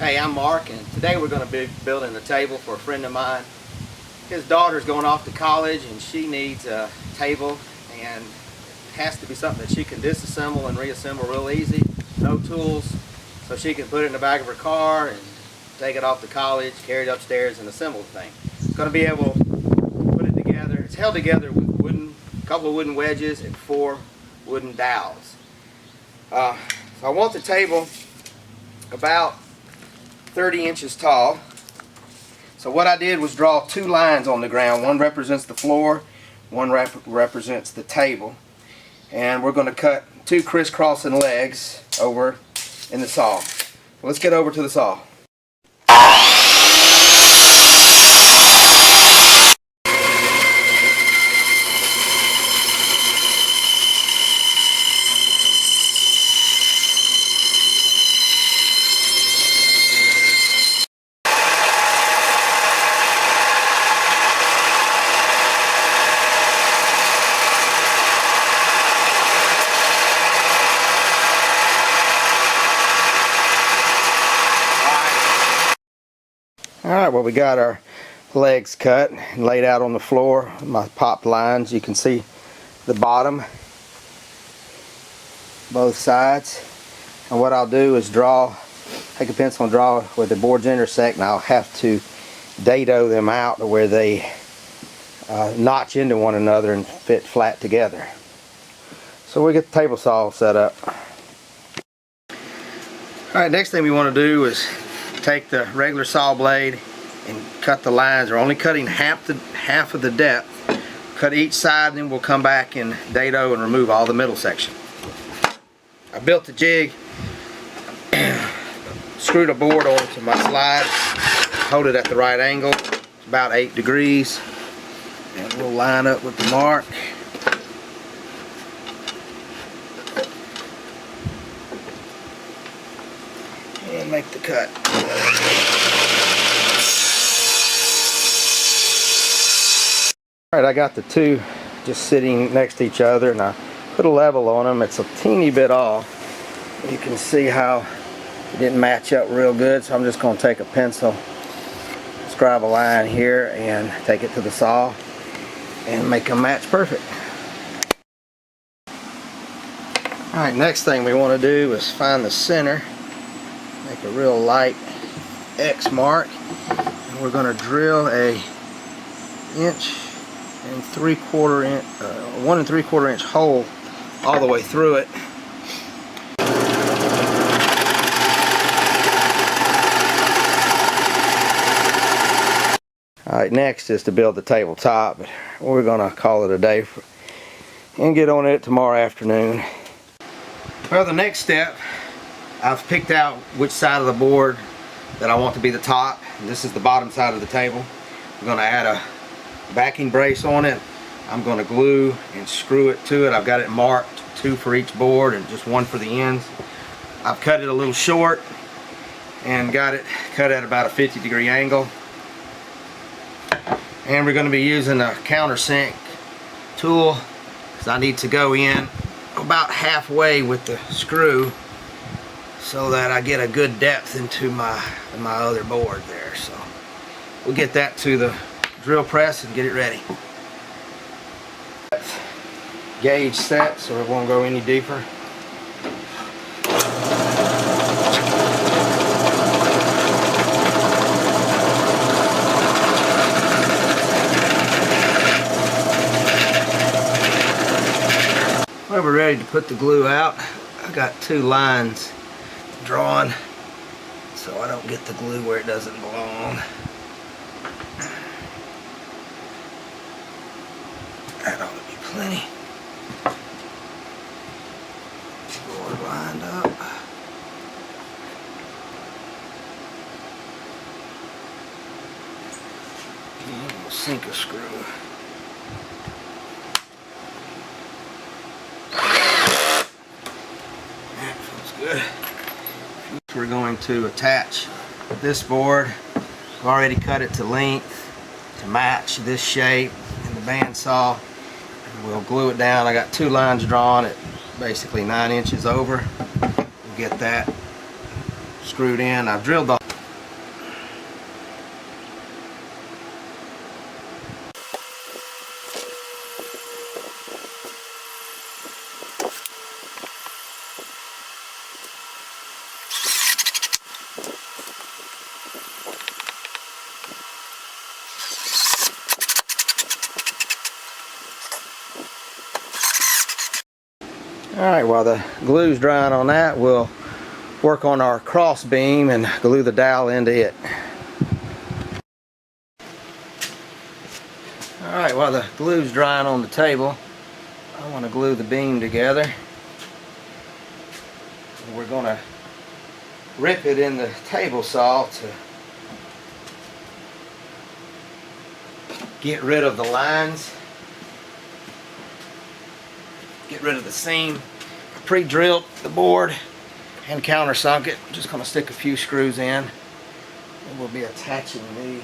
Hey, I'm Mark, and today we're going to be building a table for a friend of mine. His daughter's going off to college and she needs a table, and it has to be something that she can disassemble and reassemble real easy. No tools, so she can put it in the back of her car and take it off to college, carry it upstairs and assemble the thing. It's going to be able to put it together. It's held together with a couple of wooden wedges and 4 wooden dowels. So I want the table about 30 inches tall. So what I did was draw 2 lines on the ground. One represents the floor, one represents the table. And we're going to cut 2 crisscrossing legs over in the saw. Let's get over to the saw. Alright, well, we got our legs cut and laid out on the floor. My popped lines, you can see the bottom, both sides. And what I'll do is take a pencil and draw where the boards intersect, and I'll have to dado them out to where they notch into one another and fit flat together. So we get the table saw set up. Alright, next thing we want to do is take the regular saw blade and cut the lines. We're only cutting half of the depth. Cut each side, and then we'll come back and dado and remove all the middle section. I built the jig, screwed a board onto my slide, hold it at the right angle. It's about 8 degrees, and we'll line up with the mark. And make the cut. Alright, I got the 2 just sitting next to each other, and I put a level on them. It's a teeny bit off. You can see how it didn't match up real good, so I'm just going to take a pencil, scribe a line here, and take it to the saw and make them match perfect. Alright, next thing we want to do is find the center. Make a real light X mark, and we're going to drill a 1 3/4 inch hole all the way through it. Alright, next is to build the tabletop, but we're going to call it a day and get on it tomorrow afternoon. Well, the next step, I've picked out which side of the board that I want to be the top. This is the bottom side of the table. I'm going to add a backing brace on it. I'm going to glue and screw it to it. I've got it marked, 2 for each board and just 1 for the ends. I've cut it a little short and got it cut at about a 50-degree angle. And we're going to be using a countersink tool because I need to go in about halfway with the screw so that I get a good depth into my other board there. So we'll get that to the drill press and get it ready. Gauge set so it won't go any deeper. Well, we're ready to put the glue out. I got 2 lines drawn so I don't get the glue where it doesn't belong. That ought to be plenty. Board lined up. And we'll sink a screw. That feels good. We're going to attach this board. I've already cut it to length to match this shape in the bandsaw. We'll glue it down. I got 2 lines drawn at basically 9 inches over. We'll get that screwed in. I've drilled the Alright, while the glue's drying on that, we'll work on our cross beam and glue the dowel into it. Alright, while the glue's drying on the table, I want to glue the beam together. We're going to rip it in the table saw to get rid of the lines, get rid of the seam. I pre-drilled the board and countersunk it. I'm just going to stick a few screws in, and we'll be attaching the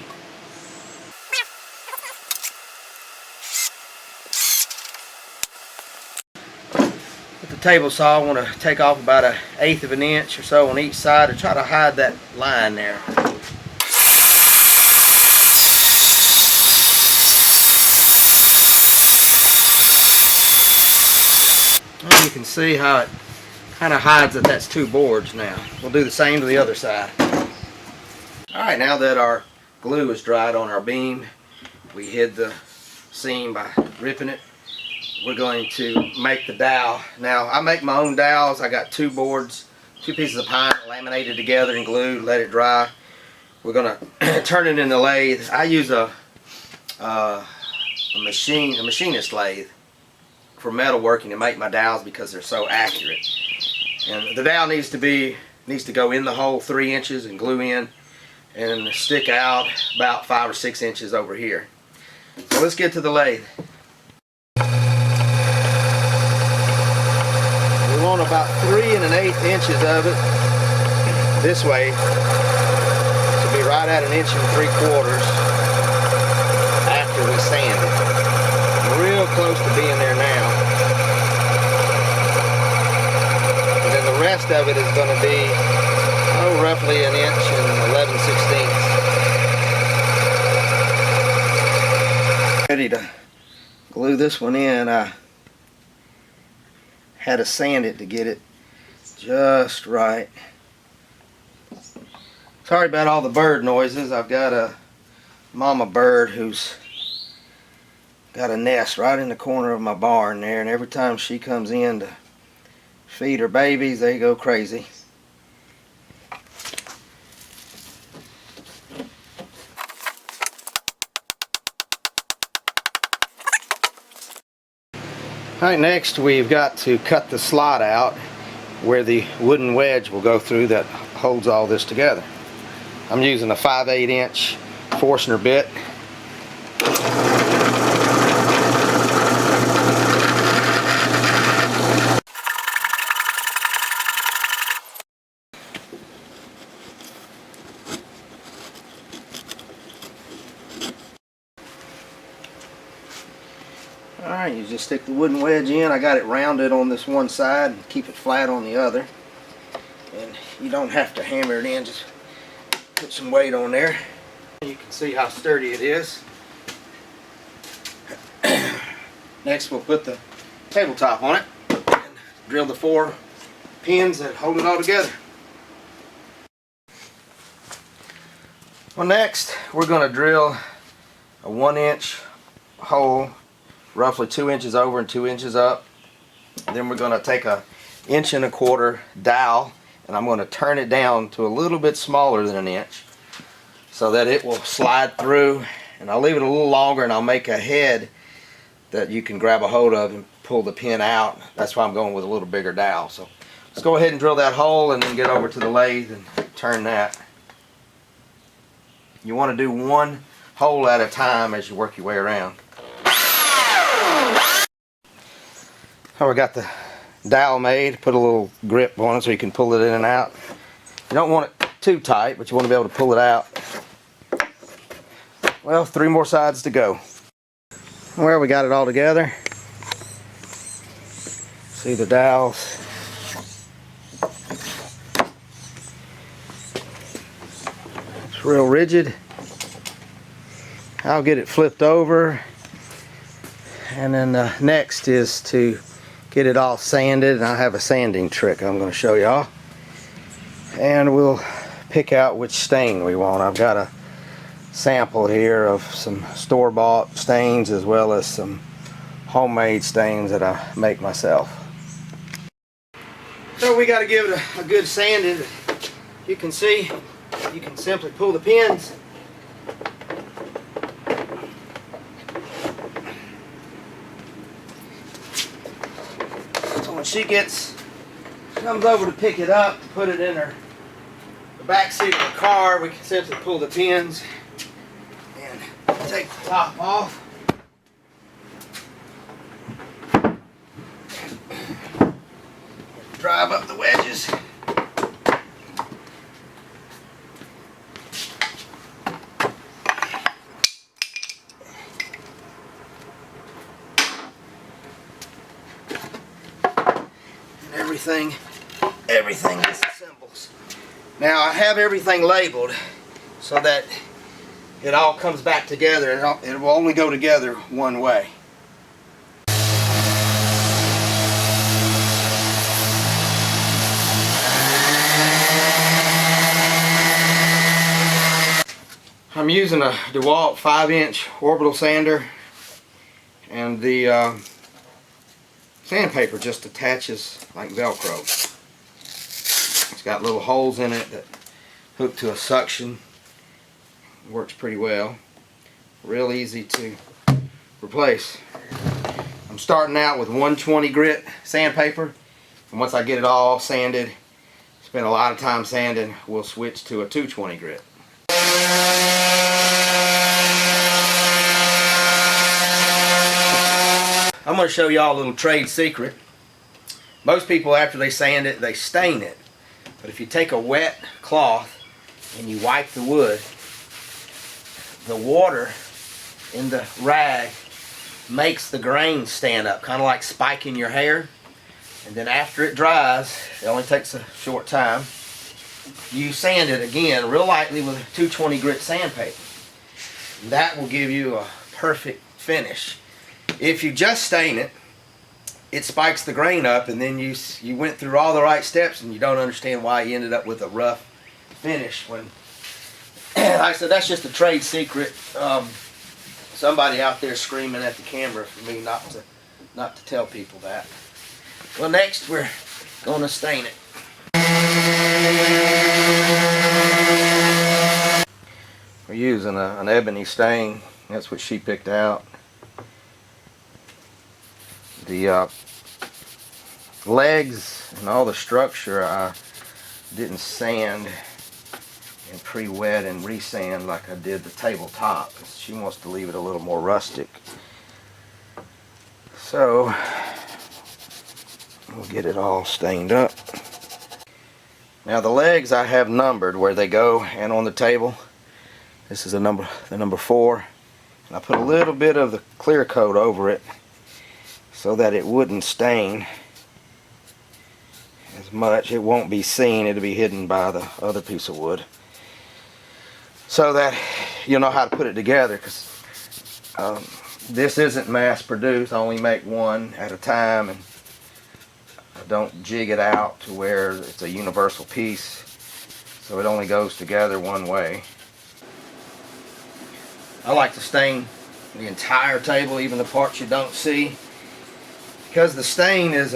table saw. I want to take off about 1/8 of an inch or so on each side to try to hide that line there. And you can see how it kind of hides that that's two boards now. We'll do the same to the other side. Alright, now that our glue is dried on our beam, we hid the seam by ripping it. We're going to make the dowel. Now, I make my own dowels. I got two boards, two pieces of pine laminated together and glued, let it dry. We're going to turn it in the lathe. I use a machinist lathe for metalworking to make my dowels because they're so accurate. And the dowel needs to go in the hole 3 inches and glue in and stick out about 5 or 6 inches over here. So let's get to the lathe. We want about 3 1/8 inches of it this way to be right at 1 3/4 after we sand it. I'm real close to being there now. And then the rest of it is going to be roughly 1 11/16. Ready to glue this one in. I had to sand it to get it just right. Sorry about all the bird noises. I've got a mama bird who's got a nest right in the corner of my barn there, and every time she comes in to feed her babies, they go crazy. Alright, next we've got to cut the slot out where the wooden wedge will go through that holds all this together. I'm using a 5/8 inch Forstner bit. Alright, you just stick the wooden wedge in. I got it rounded on this one side and keep it flat on the other. And you don't have to hammer it in, just put some weight on there. You can see how sturdy it is. Next we'll put the tabletop on it and drill the 4 pins that hold it all together. Well, next we're going to drill a 1 inch hole, roughly 2 inches over and 2 inches up. And then we're going to take a 1 1/4 dowel, and I'm going to turn it down to a little bit smaller than 1 inch so that it will slide through. And I'll leave it a little longer, and I'll make a head that you can grab a hold of and pull the pin out. That's why I'm going with a little bigger dowel. So let's go ahead and drill that hole and then get over to the lathe and turn that. You want to do 1 hole at a time as you work your way around. So we got the dowel made. Put a little grip on it so you can pull it in and out. You don't want it too tight, but you want to be able to pull it out. Well, 3 more sides to go. Well, we got it all together. See the dowels. It's real rigid. I'll get it flipped over, and then next is to get it all sanded, and I have a sanding trick I'm going to show y'all, and we'll pick out which stain we want. I've got a sample here of some store-bought stains as well as some homemade stains that I make myself. So we got to give it a good sanding. You can see, you can simply pull the pins. So when she comes over to pick it up, to put it in the back seat of the car, we can simply pull the pins and take the top off. Drive up the wedges. And everything disassembles. Now I have everything labeled so that it all comes back together. It will only go together one way. I'm using a dewalt 5-inch orbital sander, and the sandpaper just attaches like Velcro. It's got little holes in it that hook to a suction. Works pretty well. Real easy to replace. I'm starting out with 120 grit sandpaper, and once I get it all sanded, spend a lot of time sanding, we'll switch to a 220 grit. I'm going to show y'all a little trade secret. Most people, after they sand it, they stain it. But if you take a wet cloth and you wipe the wood, the water in the rag makes the grain stand up, kind of like spiking your hair. And then after it dries, it only takes a short time, you sand it again real lightly with a 220 grit sandpaper. That will give you a perfect finish. If you just stain it, it spikes the grain up, and then you went through all the right steps and you don't understand why you ended up with a rough finish. When, like I said, that's just a trade secret. Somebody out there screaming at the camera for me not to tell people that. Well, next we're going to stain it. We're using an ebony stain. That's what she picked out. The legs and all the structure I didn't sand and pre-wet and re-sand like I did the tabletop. She wants to leave it a little more rustic. So we'll get it all stained up. Now the legs I have numbered where they go and on the table. This is the number 4. And I put a little bit of the clear coat over it so that it wouldn't stain as much. It won't be seen. It'll be hidden by the other piece of wood, so that you'll know how to put it together, because this isn't mass produced. I only make one at a time, and I don't jig it out to where it's a universal piece, so it only goes together one way. I like to stain the entire table, even the parts you don't see, because the stain is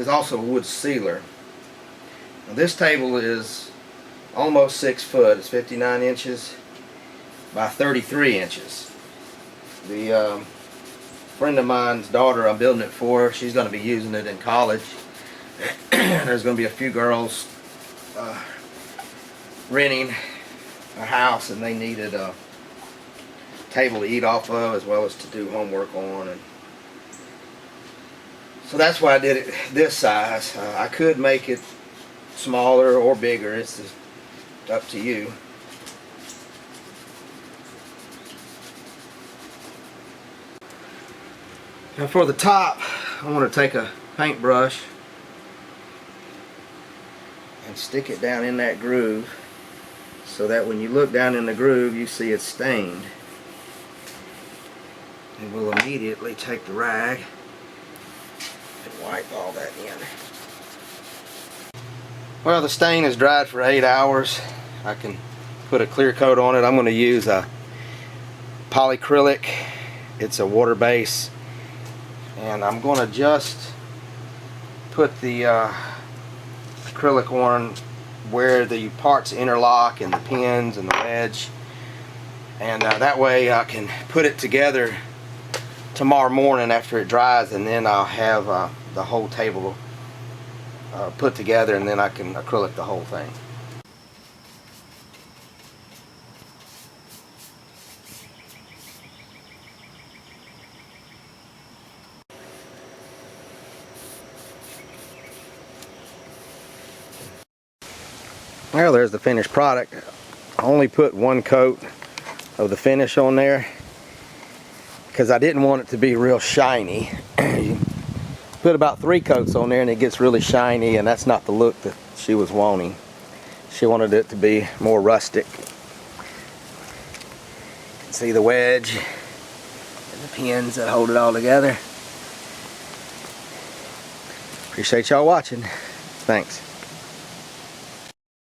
also a wood sealer. Now, this table is almost 6 foot. It's 59 inches by 33 inches. The friend of mine's daughter, I'm building it for her. She's going to be using it in college. There's going to be a few girls renting a house, and they needed a table to eat off of as well as to do homework on. And so that's why I did it this size. I could make it smaller or bigger. It's just up to you. Now for the top, I want to take a paintbrush and stick it down in that groove so that when you look down in the groove you see it's stained. And we'll immediately take the rag and wipe all that in. Well, the stain is dried for 8 hours. I can put a clear coat on it. I'm going to use a polycrylic. It's a water base, and I'm going to just put the acrylic on where the parts interlock and the pins and the wedge, and that way I can put it together tomorrow morning after it dries, and then I'll have the whole table put together, and then I can acrylic the whole thing. Well, there's the finished product. I only put one coat of the finish on there because I didn't want it to be real shiny. You put about 3 coats on there and it gets really shiny, and that's not the look that she was wanting. She wanted it to be more rustic. You can see the wedge and the pins that hold it all together. Appreciate y'all watching. Thanks.